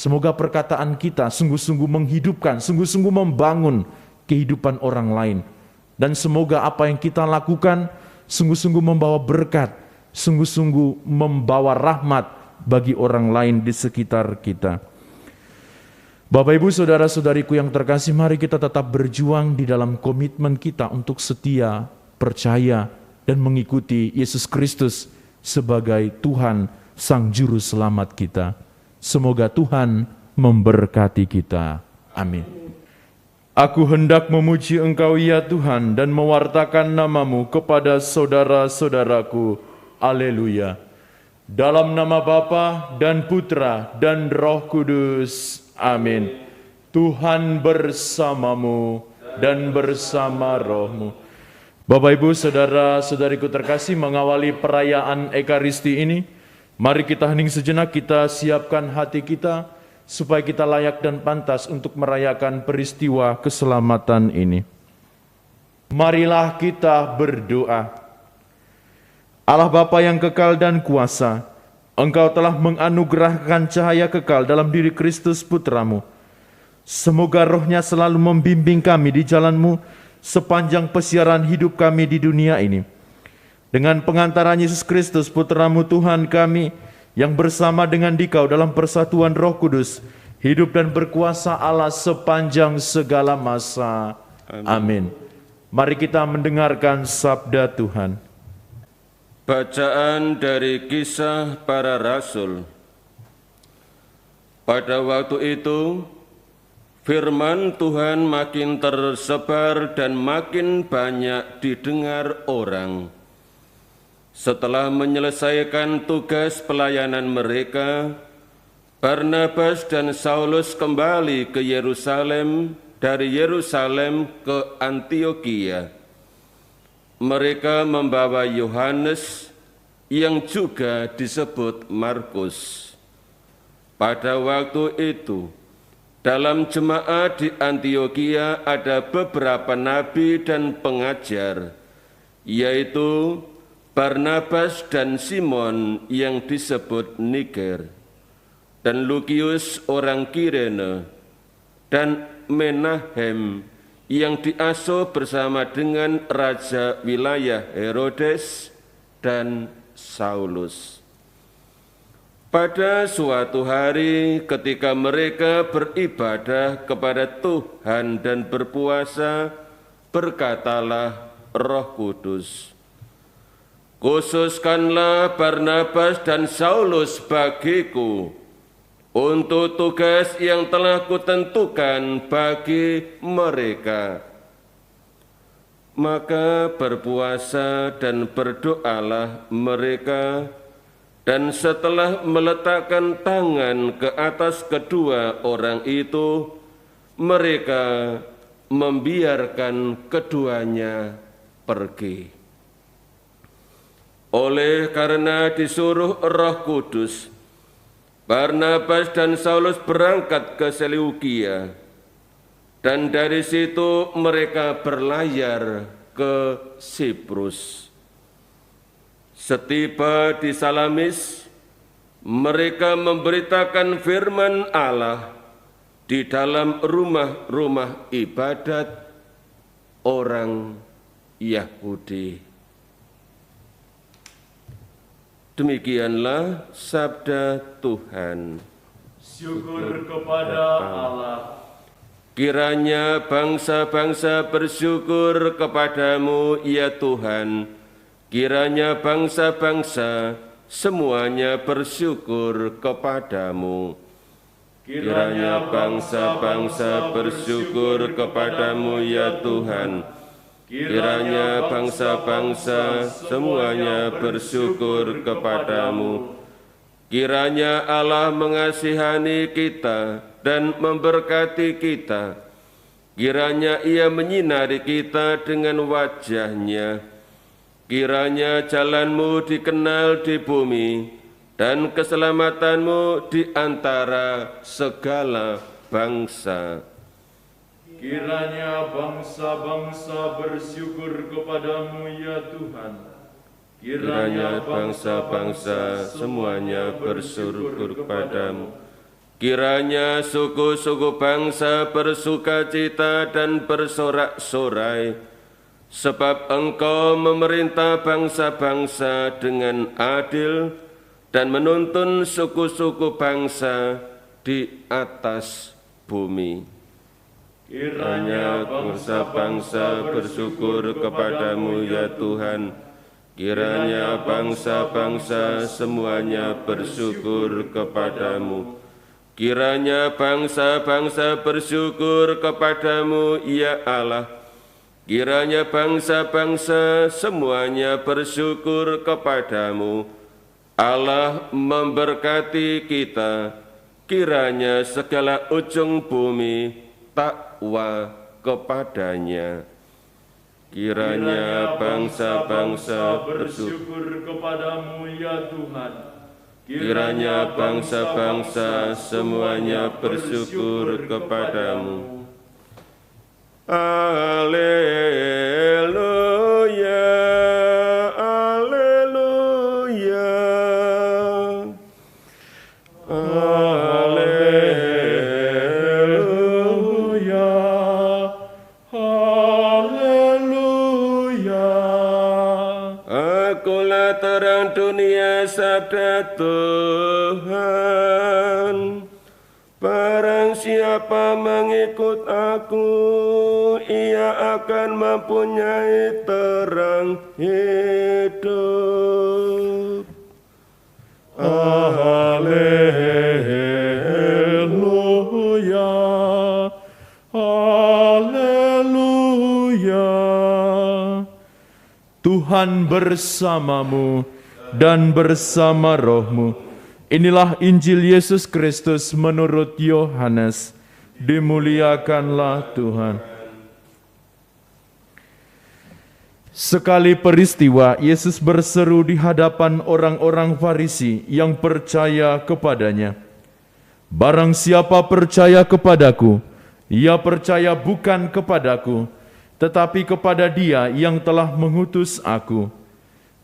Semoga perkataan kita sungguh-sungguh menghidupkan, sungguh-sungguh membangun kehidupan orang lain. Dan semoga apa yang kita lakukan sungguh-sungguh membawa berkat, sungguh-sungguh membawa rahmat bagi orang lain di sekitar kita. Bapak, Ibu, saudara-saudariku yang terkasih, mari kita tetap berjuang di dalam komitmen kita untuk setia, percaya, dan mengikuti Yesus Kristus sebagai Tuhan, Sang Juru Selamat kita. Semoga Tuhan memberkati kita. Amin. Aku hendak memuji Engkau ya Tuhan dan mewartakan nama-Mu kepada saudara-saudaraku. Haleluya. Dalam nama Bapa dan Putra dan Roh Kudus. Amin. Tuhan bersamamu dan bersama rohmu. Bapak, Ibu, saudara-saudariku terkasih, mengawali perayaan Ekaristi ini, mari kita hening sejenak, kita siapkan hati kita supaya kita layak dan pantas untuk merayakan peristiwa keselamatan ini. Marilah kita berdoa. Allah Bapa yang kekal dan kuasa, Engkau telah menganugerahkan cahaya kekal dalam diri Kristus Putra-Mu. Semoga rohnya selalu membimbing kami di jalan-Mu sepanjang pesiaran hidup kami di dunia ini. Dengan pengantaran Yesus Kristus Putra-Mu Tuhan kami, yang bersama dengan Dikau dalam persatuan Roh Kudus, hidup dan berkuasa Allah sepanjang segala masa. Amin. Mari kita mendengarkan sabda Tuhan. Bacaan dari Kisah Para Rasul. Pada waktu itu, firman Tuhan makin tersebar dan makin banyak didengar orang. Setelah menyelesaikan tugas pelayanan mereka, Barnabas dan Saulus kembali ke Yerusalem, dari Yerusalem ke Antiokhia. Mereka membawa Yohanes yang juga disebut Markus. Pada waktu itu, dalam jemaat di Antiokhia ada beberapa nabi dan pengajar, yaitu Barnabas dan Simon yang disebut Niger, dan Lukius orang Kirene, dan Menahem yang diasuh bersama dengan Raja wilayah Herodes dan Saulus. Pada suatu hari ketika mereka beribadah kepada Tuhan dan berpuasa, berkatalah Roh Kudus, "Khususkanlah Barnabas dan Saulus bagiku untuk tugas yang telah kutentukan bagi mereka." Maka berpuasa dan berdoalah mereka, dan setelah meletakkan tangan ke atas kedua orang itu, mereka membiarkan keduanya pergi. Oleh karena disuruh Roh Kudus, Barnabas dan Saulus berangkat ke Seleukia, dan dari situ mereka berlayar ke Siprus. Setiba di Salamis, mereka memberitakan firman Allah di dalam rumah-rumah ibadat orang Yahudi. Demikianlah sabda Tuhan. Syukur kepada Allah. Kiranya bangsa-bangsa bersyukur kepadamu, ya Tuhan. Kiranya bangsa-bangsa semuanya bersyukur kepadamu. Kiranya bangsa-bangsa bersyukur kepadamu, ya Tuhan. Kiranya bangsa-bangsa semuanya bersyukur kepadamu. Kiranya Allah mengasihani kita dan memberkati kita. Kiranya Ia menyinari kita dengan wajah-Nya. Kiranya jalan-Mu dikenal di bumi dan keselamatan-Mu di antara segala bangsa. Kiranya bangsa-bangsa bersyukur kepadamu ya Tuhan. Kiranya bangsa-bangsa semuanya bersyukur kepadamu. Kiranya suku-suku bangsa bersukacita dan bersorak-sorai, sebab Engkau memerintah bangsa-bangsa dengan adil dan menuntun suku-suku bangsa di atas bumi. Kiranya bangsa-bangsa bersyukur kepadamu ya Tuhan. Kiranya bangsa-bangsa semuanya bersyukur kepadamu. Kiranya bangsa-bangsa bersyukur kepadamu ya Allah. Kiranya bangsa-bangsa semuanya bersyukur kepadamu. Allah memberkati kita. Kiranya segala ujung bumi takwa kepadanya. Kiranya bangsa-bangsa bersyukur kepadamu ya Tuhan. Kiranya bangsa-bangsa semuanya bersyukur kepadamu. Haleluya, haleluya, haleluya, haleluya. Akulah terang dunia, sabda Tuhan. Barang siapa mengikut aku, ia akan mempunyai terang hidup. Haleluya, haleluya. Tuhan bersamamu dan bersama rohmu. Inilah Injil Yesus Kristus menurut Yohanes. Dimuliakanlah Tuhan. Sekali peristiwa, Yesus berseru di hadapan orang-orang Farisi yang percaya kepadanya. Barang siapa percaya kepadaku, ia percaya bukan kepadaku, tetapi kepada Dia yang telah mengutus aku.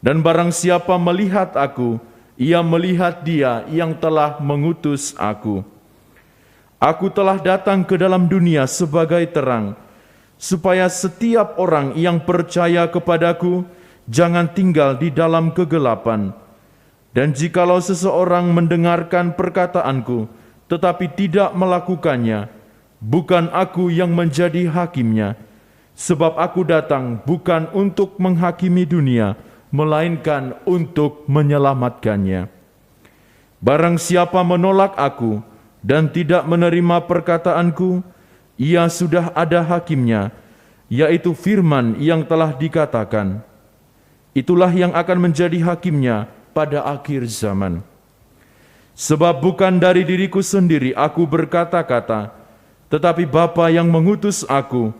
Dan barang siapa melihat aku, ia melihat Dia yang telah mengutus aku. Aku telah datang ke dalam dunia sebagai terang, supaya setiap orang yang percaya kepadaku jangan tinggal di dalam kegelapan. Dan jikalau seseorang mendengarkan perkataanku, tetapi tidak melakukannya, bukan aku yang menjadi hakimnya, sebab aku datang bukan untuk menghakimi dunia, melainkan untuk menyelamatkannya. Barang siapa menolak aku dan tidak menerima perkataanku, ia sudah ada hakimnya, yaitu firman yang telah dikatakan. Itulah yang akan menjadi hakimnya pada akhir zaman. Sebab bukan dari diriku sendiri aku berkata-kata, tetapi Bapa yang mengutus aku,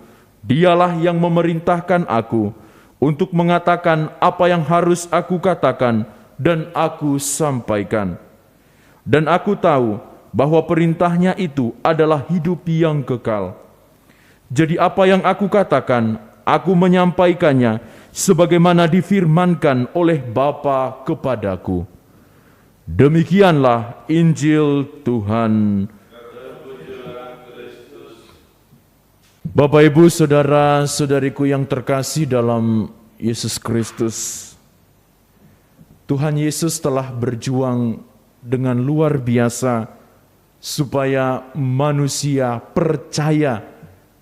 Dialah yang memerintahkan aku untuk mengatakan apa yang harus aku katakan dan aku sampaikan. Dan aku tahu bahwa perintahnya itu adalah hidup yang kekal. Jadi apa yang aku katakan, aku menyampaikannya sebagaimana difirmankan oleh Bapa kepadaku. Demikianlah Injil Tuhan. Bapak, Ibu, Saudara-saudariku yang terkasih dalam Yesus Kristus, Tuhan Yesus telah berjuang dengan luar biasa supaya manusia percaya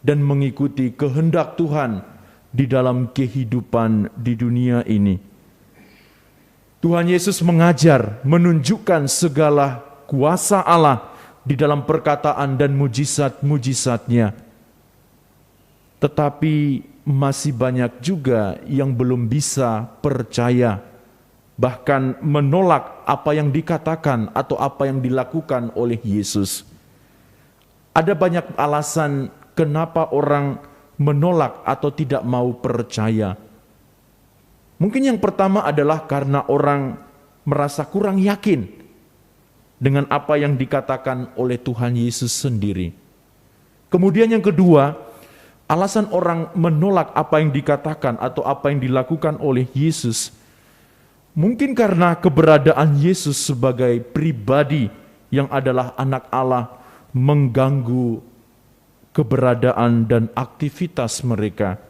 dan mengikuti kehendak Tuhan di dalam kehidupan di dunia ini. Tuhan Yesus mengajar, menunjukkan segala kuasa Allah di dalam perkataan dan mujizat-mujizatnya. Tetapi masih banyak juga yang belum bisa percaya, bahkan menolak apa yang dikatakan atau apa yang dilakukan oleh Yesus. Ada banyak alasan kenapa orang menolak atau tidak mau percaya. Mungkin yang pertama adalah karena orang merasa kurang yakin dengan apa yang dikatakan oleh Tuhan Yesus sendiri. Kemudian yang kedua, alasan orang menolak apa yang dikatakan atau apa yang dilakukan oleh Yesus, mungkin karena keberadaan Yesus sebagai pribadi yang adalah anak Allah mengganggu keberadaan dan aktivitas mereka.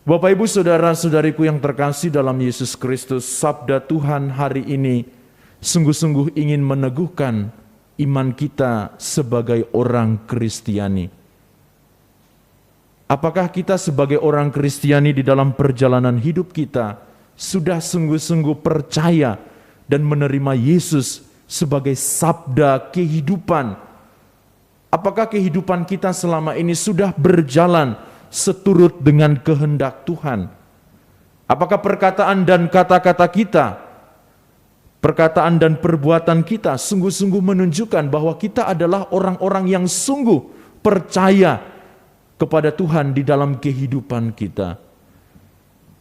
Bapak, Ibu, saudara-saudariku yang terkasih dalam Yesus Kristus, sabda Tuhan hari ini sungguh-sungguh ingin meneguhkan iman kita sebagai orang Kristiani. Apakah kita sebagai orang Kristiani di dalam perjalanan hidup kita sudah sungguh-sungguh percaya dan menerima Yesus sebagai sabda kehidupan? Apakah kehidupan kita selama ini sudah berjalan seturut dengan kehendak Tuhan? Apakah perkataan dan kata-kata kita, perkataan dan perbuatan kita sungguh-sungguh menunjukkan bahwa kita adalah orang-orang yang sungguh percaya kepada Tuhan di dalam kehidupan kita?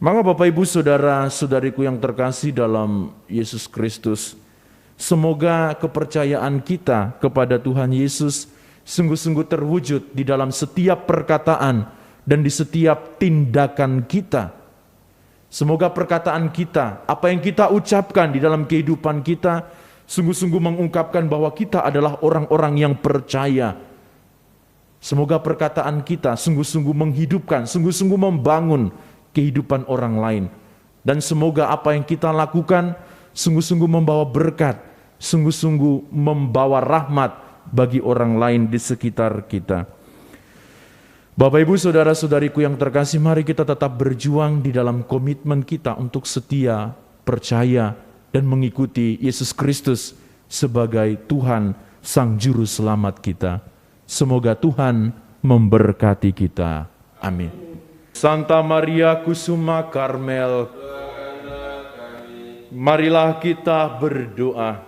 Maka Bapak, Ibu, saudara-saudariku yang terkasih dalam Yesus Kristus, semoga kepercayaan kita kepada Tuhan Yesus sungguh-sungguh terwujud di dalam setiap perkataan dan di setiap tindakan kita. Semoga perkataan kita, apa yang kita ucapkan di dalam kehidupan kita, sungguh-sungguh mengungkapkan bahwa kita adalah orang-orang yang percaya. Semoga perkataan kita sungguh-sungguh menghidupkan, sungguh-sungguh membangun kehidupan orang lain. Dan semoga apa yang kita lakukan sungguh-sungguh membawa berkat, sungguh-sungguh membawa rahmat bagi orang lain di sekitar kita. Bapak, Ibu, saudara-saudariku yang terkasih, mari kita tetap berjuang di dalam komitmen kita untuk setia, percaya, dan mengikuti Yesus Kristus sebagai Tuhan Sang Juru Selamat kita. Semoga Tuhan memberkati kita. Amin. Santa Maria Kusuma Karmel, marilah kita berdoa.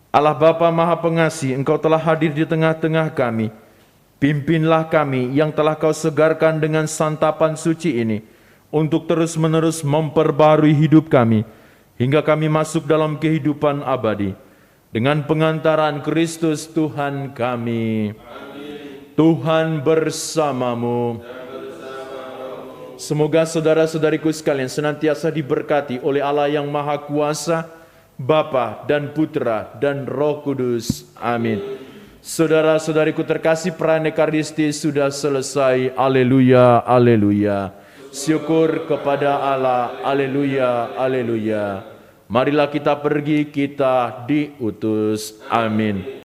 Allah Bapa Maha Pengasih, Engkau telah hadir di tengah-tengah kami. Pimpinlah kami yang telah Kau segarkan dengan santapan suci ini, untuk terus-menerus memperbarui hidup kami, hingga kami masuk dalam kehidupan abadi. Dengan pengantaran Kristus Tuhan kami. Amin. Tuhan bersamamu. Semoga saudara-saudariku sekalian senantiasa diberkati oleh Allah yang Maha Kuasa, Bapa dan Putra dan Roh Kudus. Amin. Saudara-saudariku terkasih, perayaan Ekaristi sudah selesai. Haleluya, haleluya. Syukur kepada Allah. Haleluya, haleluya. Marilah kita pergi, kita diutus. Amin.